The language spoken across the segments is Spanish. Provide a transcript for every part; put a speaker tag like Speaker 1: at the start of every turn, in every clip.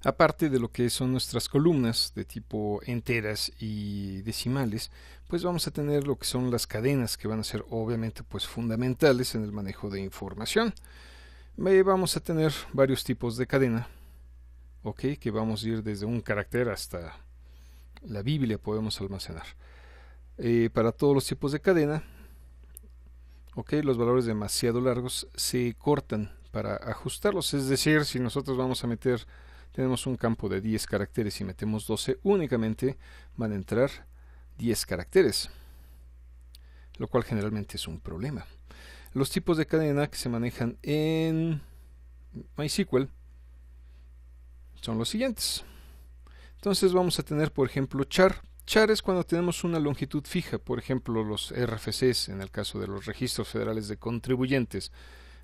Speaker 1: Aparte de lo que son nuestras columnas de tipo enteras y decimales, pues vamos a tener lo que son las cadenas, que van a ser obviamente pues fundamentales en el manejo de información. Vamos a tener varios tipos de cadena, ¿ok? Que vamos a ir desde un carácter hasta la Biblia podemos almacenar. Para todos los tipos de cadena, ¿ok? Los valores demasiado largos se cortan para ajustarlos, es decir, si nosotros vamos a meter, tenemos un campo de 10 caracteres y metemos 12, únicamente van a entrar 10 caracteres, lo cual generalmente es un problema. Los tipos de cadena que se manejan en MySQL son los siguientes. Entonces vamos a tener, por ejemplo, char. Char es cuando tenemos una longitud fija, por ejemplo, los RFCs, en el caso de los registros federales de contribuyentes,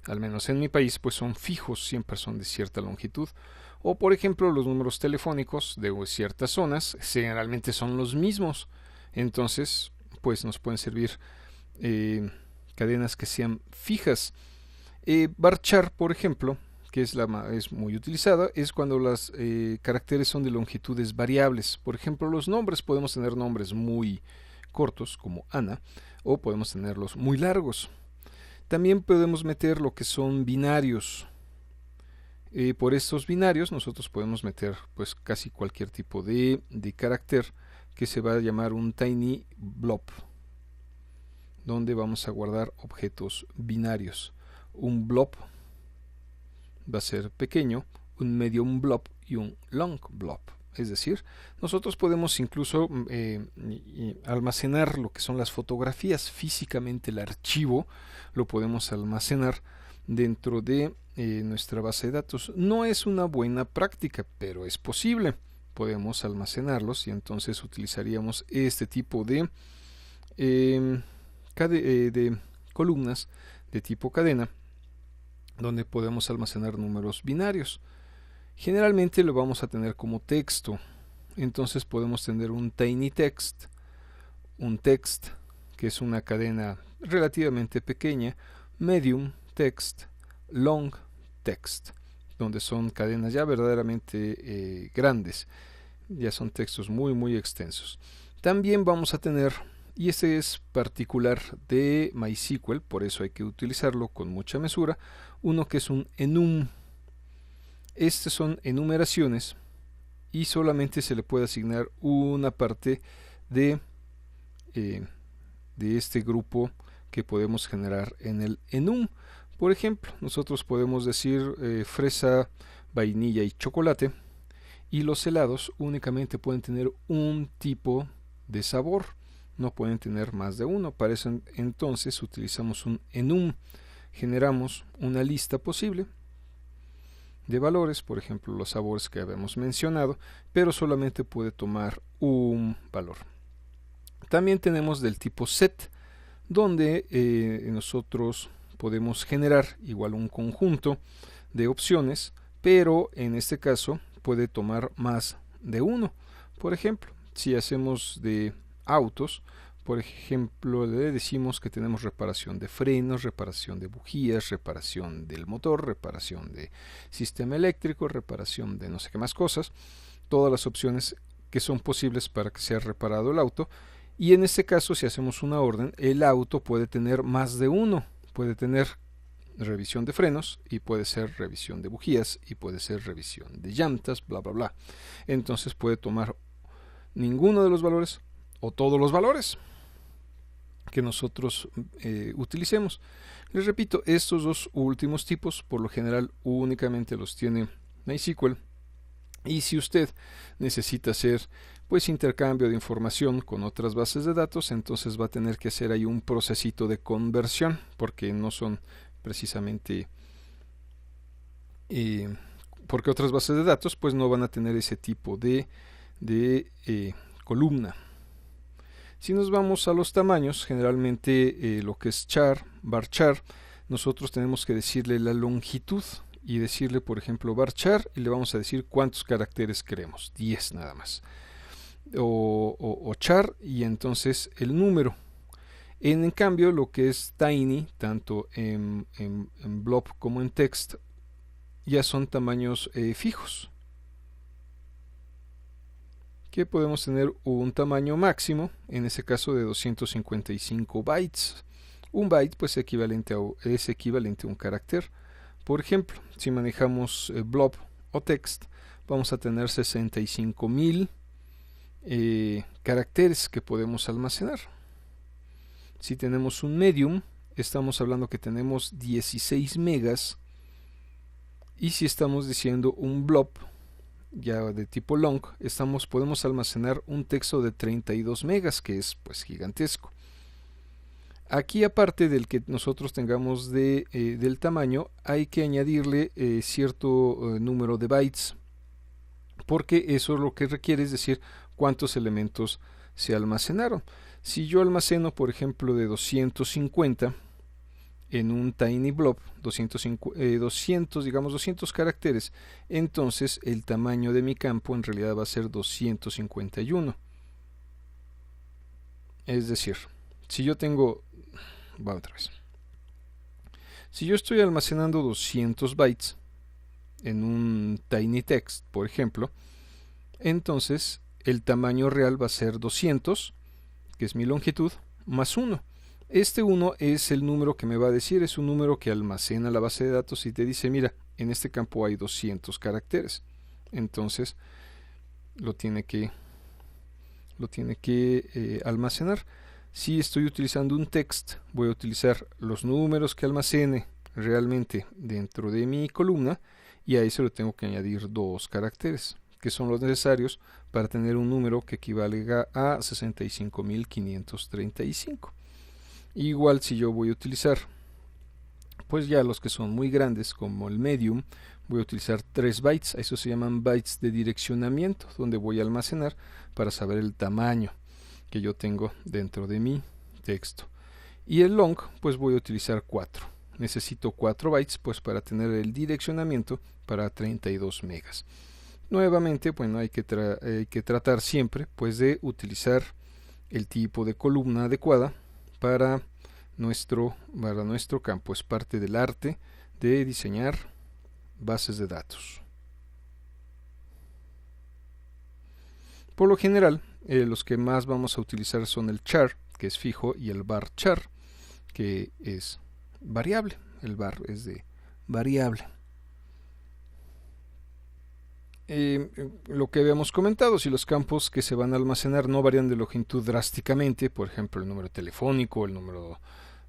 Speaker 1: al menos en mi país, pues son fijos, siempre son de cierta longitud. O, por ejemplo, los números telefónicos de ciertas zonas generalmente son los mismos. Entonces, pues nos pueden servir cadenas que sean fijas. Varchar, por ejemplo, que es muy utilizada, es cuando los caracteres son de longitudes variables. Por ejemplo, los nombres, podemos tener nombres muy cortos, como Ana, o podemos tenerlos muy largos. También podemos meter lo que son binarios. Por estos binarios nosotros podemos meter pues casi cualquier tipo de carácter, que se va a llamar un tiny blob, donde vamos a guardar objetos binarios. Un blob va a ser pequeño, un medium blob y un long blob. Es decir, nosotros podemos incluso almacenar lo que son las fotografías físicamente, el archivo lo podemos almacenar dentro de nuestra base de datos. No es una buena práctica, pero es posible. Podemos almacenarlos y entonces utilizaríamos este tipo de columnas de tipo cadena, donde podemos almacenar números binarios. Generalmente lo vamos a tener como texto, entonces podemos tener un tiny text, un text, que es una cadena relativamente pequeña, medium text, long text, donde son cadenas ya verdaderamente grandes, ya son textos muy extensos. También vamos a tener, y este es particular de MySQL, por eso hay que utilizarlo con mucha mesura, uno que es un enum. Estas son enumeraciones y solamente se le puede asignar una parte de este grupo que podemos generar en el enum. Por ejemplo, nosotros podemos decir fresa, vainilla y chocolate, y los helados únicamente pueden tener un tipo de sabor, no pueden tener más de uno. Para eso entonces utilizamos un enum, generamos una lista posible de valores, por ejemplo los sabores que habíamos mencionado, pero solamente puede tomar un valor. También tenemos del tipo set, donde nosotros podemos generar igual un conjunto de opciones, pero en este caso puede tomar más de uno. Por ejemplo, si hacemos de autos, por ejemplo, le decimos que tenemos reparación de frenos, reparación de bujías, reparación del motor, reparación de sistema eléctrico, reparación de no sé qué más cosas, todas las opciones que son posibles para que sea reparado el auto. Y en este caso, si hacemos una orden, el auto puede tener más de uno, puede tener revisión de frenos, y puede ser revisión de bujías, y puede ser revisión de llantas, bla bla bla. Entonces puede tomar ninguno de los valores o todos los valores que nosotros utilicemos. Les repito, estos dos últimos tipos por lo general únicamente los tiene MySQL, y si usted necesita hacer pues intercambio de información con otras bases de datos, entonces va a tener que hacer ahí un procesito de conversión, porque no son precisamente porque otras bases de datos pues no van a tener ese tipo de columna. Si nos vamos a los tamaños, generalmente lo que es char, varchar, nosotros tenemos que decirle la longitud y decirle, por ejemplo, varchar, y le vamos a decir cuántos caracteres queremos, 10 nada más. O char, y entonces el número. En cambio, lo que es tiny, tanto en blob como en text, ya son tamaños fijos. que podemos tener un tamaño máximo, en ese caso de 255 bytes. Un byte pues es equivalente a un carácter. Por ejemplo, si manejamos blob o text, vamos a tener 65.000 caracteres que podemos almacenar. Si tenemos un medium, estamos hablando que tenemos 16 megas. Y si estamos diciendo un blob ya de tipo long, podemos almacenar un texto de 32 megas, que es pues gigantesco. Aquí, aparte del que nosotros tengamos del tamaño, hay que añadirle cierto número de bytes, porque eso es lo que requiere, es decir, cuántos elementos se almacenaron. Si yo almaceno, por ejemplo, de 250 en un tiny blob, 200 caracteres, entonces el tamaño de mi campo en realidad va a ser 251. Es decir, si yo tengo... Va otra vez. Si yo estoy almacenando 200 bytes en un tiny text, por ejemplo, entonces el tamaño real va a ser 200, que es mi longitud, más 1. Este 1 es el número que me va a decir, es un número que almacena la base de datos y te dice, mira, en este campo hay 200 caracteres. Entonces lo tiene que almacenar. Si estoy utilizando un text, voy a utilizar los números que almacene realmente dentro de mi columna, y a eso le tengo que añadir 2 caracteres, que son los necesarios para tener un número que equivalga a 65.535. Igual si yo voy a utilizar pues ya los que son muy grandes, como el medium, voy a utilizar 3 bytes, a eso se llaman bytes de direccionamiento, donde voy a almacenar para saber el tamaño que yo tengo dentro de mi texto. Y el long, pues voy a utilizar 4. Necesito 4 bytes pues para tener el direccionamiento para 32 megas. Nuevamente, bueno, hay que tratar siempre pues de utilizar el tipo de columna adecuada para nuestro campo. Es parte del arte de diseñar bases de datos. Por lo general, los que más vamos a utilizar son el char, que es fijo, y el varchar, que es variable. El var es de variable. Lo que habíamos comentado, si los campos que se van a almacenar no varían de longitud drásticamente, por ejemplo el número telefónico, el número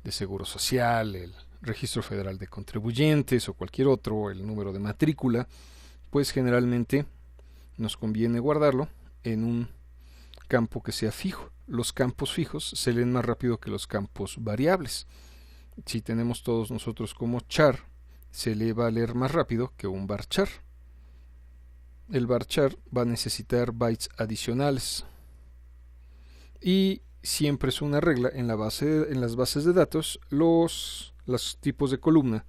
Speaker 1: de seguro social, el registro federal de contribuyentes o cualquier otro, el número de matrícula, pues generalmente nos conviene guardarlo en un campo que sea fijo. Los campos fijos se leen más rápido que los campos variables. Si tenemos todos nosotros como char, se le va a leer más rápido que un varchar. El varchar va a necesitar bytes adicionales. Y siempre es una regla en las bases de datos, los tipos de columna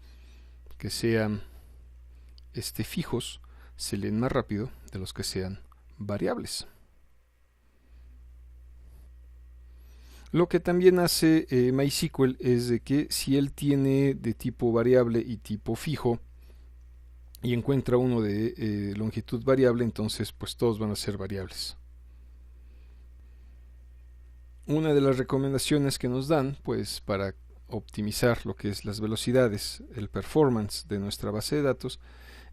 Speaker 1: que sean fijos se leen más rápido de los que sean variables. Lo que también hace MySQL es de que si él tiene de tipo variable y tipo fijo y encuentra uno de longitud variable, entonces pues todos van a ser variables. Una de las recomendaciones que nos dan pues para optimizar lo que es las velocidades, el performance de nuestra base de datos,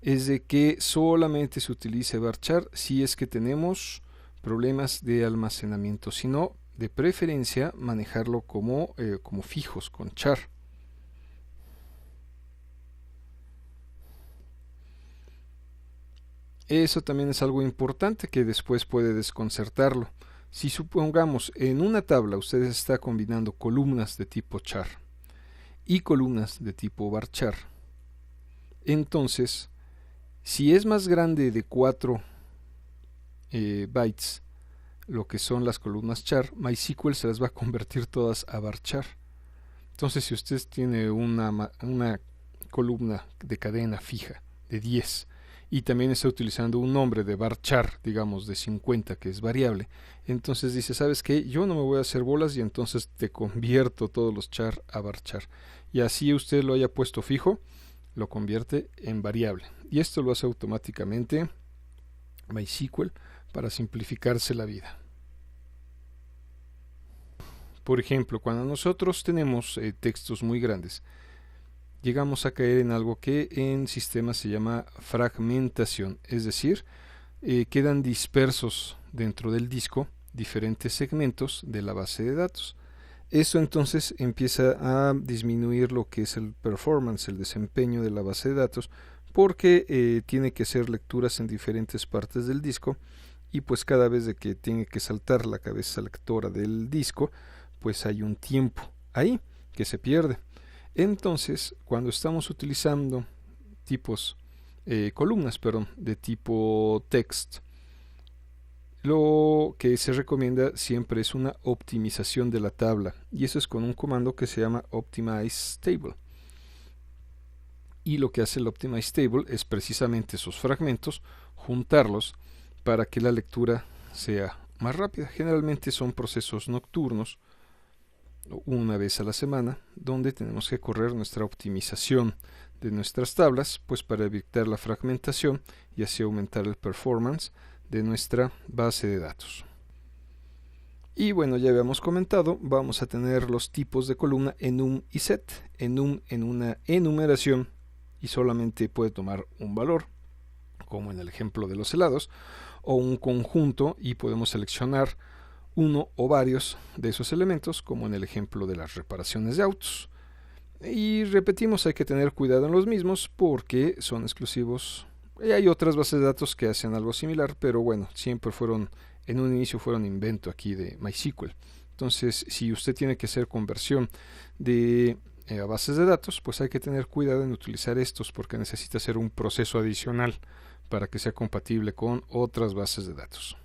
Speaker 1: es de que solamente se utilice varchar si es que tenemos problemas de almacenamiento, si no, de preferencia manejarlo como fijos, con char. Eso también es algo importante que después puede desconcertarlo. Si supongamos en una tabla ustedes están combinando columnas de tipo char y columnas de tipo varchar, entonces si es más grande de 4 bytes lo que son las columnas char, MySQL se las va a convertir todas a varchar. Entonces si usted tiene una columna de cadena fija de 10 y también está utilizando un nombre de varchar, digamos de 50, que es variable, entonces dice, ¿sabes qué? Yo no me voy a hacer bolas y entonces te convierto todos los char a varchar. Y así usted lo haya puesto fijo, lo convierte en variable. Y esto lo hace automáticamente MySQL para simplificarse la vida. Por ejemplo, cuando nosotros tenemos textos muy grandes, llegamos a caer en algo que en sistemas se llama fragmentación, es decir, quedan dispersos dentro del disco diferentes segmentos de la base de datos. Eso entonces empieza a disminuir lo que es el performance, el desempeño de la base de datos, porque tiene que hacer lecturas en diferentes partes del disco y pues cada vez de que tiene que saltar la cabeza lectora del disco, pues hay un tiempo ahí que se pierde. Entonces, cuando estamos utilizando columnas, de tipo text, lo que se recomienda siempre es una optimización de la tabla, y eso es con un comando que se llama optimize table. Y lo que hace el optimize table es precisamente esos fragmentos, juntarlos para que la lectura sea más rápida. Generalmente son procesos nocturnos, una vez a la semana, donde tenemos que correr nuestra optimización de nuestras tablas, pues para evitar la fragmentación y así aumentar el performance de nuestra base de datos. Y bueno, ya habíamos comentado, vamos a tener los tipos de columna enum y set. Enum en una enumeración y solamente puede tomar un valor, como en el ejemplo de los helados, o un conjunto y podemos seleccionar uno o varios de esos elementos, como en el ejemplo de las reparaciones de autos. Y repetimos, hay que tener cuidado en los mismos porque son exclusivos. Y hay otras bases de datos que hacen algo similar, pero bueno, siempre en un inicio fueron invento aquí de MySQL. Entonces, si usted tiene que hacer conversión de bases de datos, pues hay que tener cuidado en utilizar estos porque necesita hacer un proceso adicional para que sea compatible con otras bases de datos.